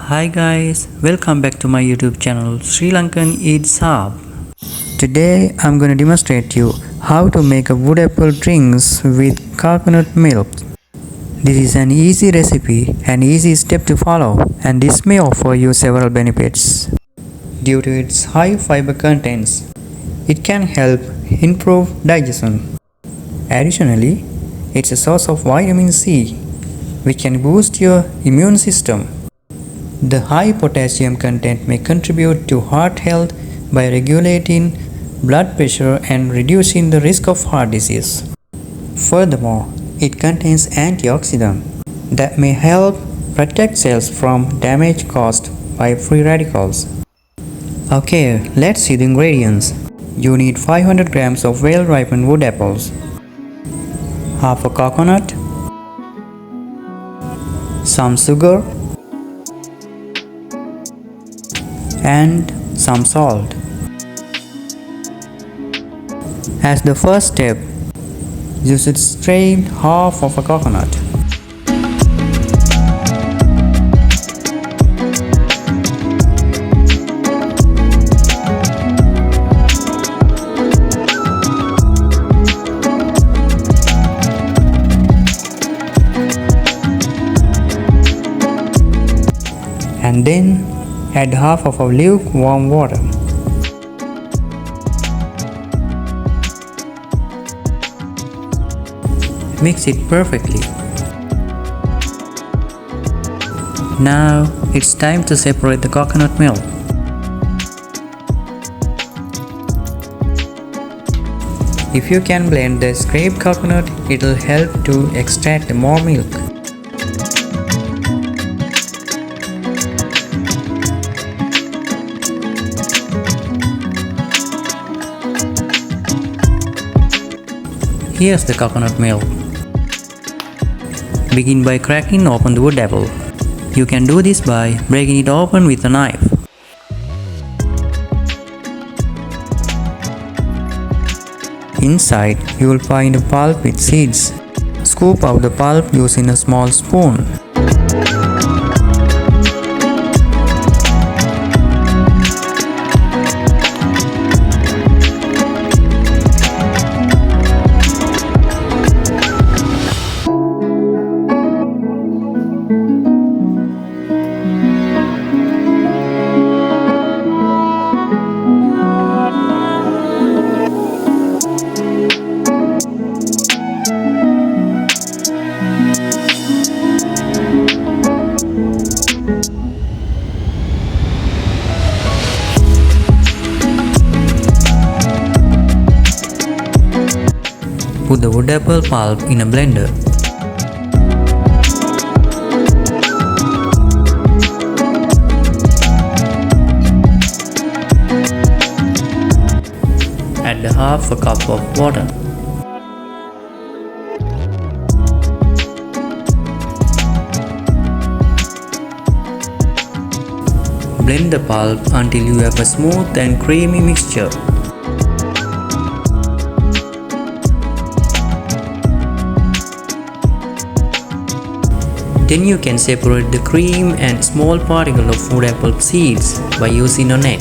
Hi guys, welcome back to my YouTube channel Srilankaneatshub. Today I'm going to demonstrate you how to make a wood apple drinks with coconut milk. This is an easy recipe and easy step to follow, and this may offer you several benefits. Due to its high fiber contents, it can help improve digestion. Additionally, it's a source of vitamin C, which can boost your immune system. The high potassium content may contribute to heart health by regulating blood pressure and reducing the risk of heart disease. Furthermore, it contains antioxidants that may help protect cells from damage caused by free radicals. Okay, let's see the ingredients. You need 500 grams of well-ripened wood apples, half a coconut, some sugar, and some salt. As the first step, you should strain half of a coconut. And then add half of lukewarm water. Mix it perfectly. Now it's time to separate the coconut milk. If you can blend the scraped coconut, it will help to extract more milk. Here's the coconut milk. Begin by cracking open the wood apple. You can do this by breaking it open with a knife. Inside, you will find a pulp with seeds. Scoop out the pulp using a small spoon. Put the wood apple pulp in a blender. Add half a cup of water. Blend the pulp until you have a smooth and creamy mixture. Then you can separate the cream and small particle of wood apple seeds by using a net.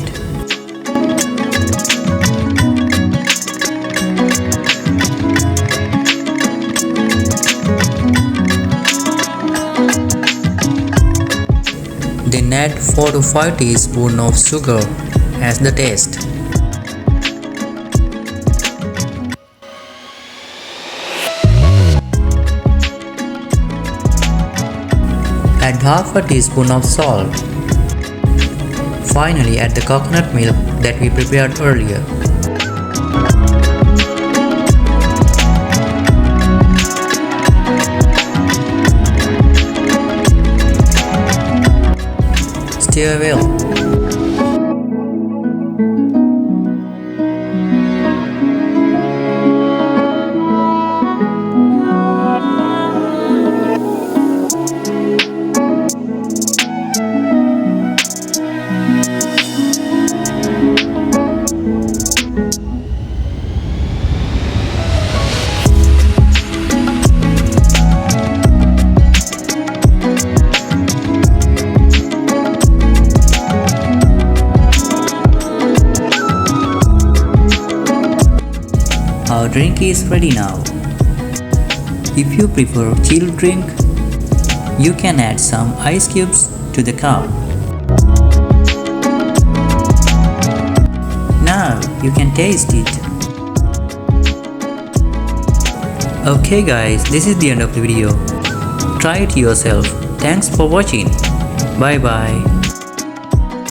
Then add 4 to 5 teaspoons of sugar as the taste. Add half a teaspoon of salt. Finally, add the coconut milk that we prepared earlier. Stir well. Our drink is ready now. If you prefer chilled drink, you can add some ice cubes to the cup. Now you can taste it. Okay guys, this is the end of the video. Try it yourself. Thanks for watching. Bye bye.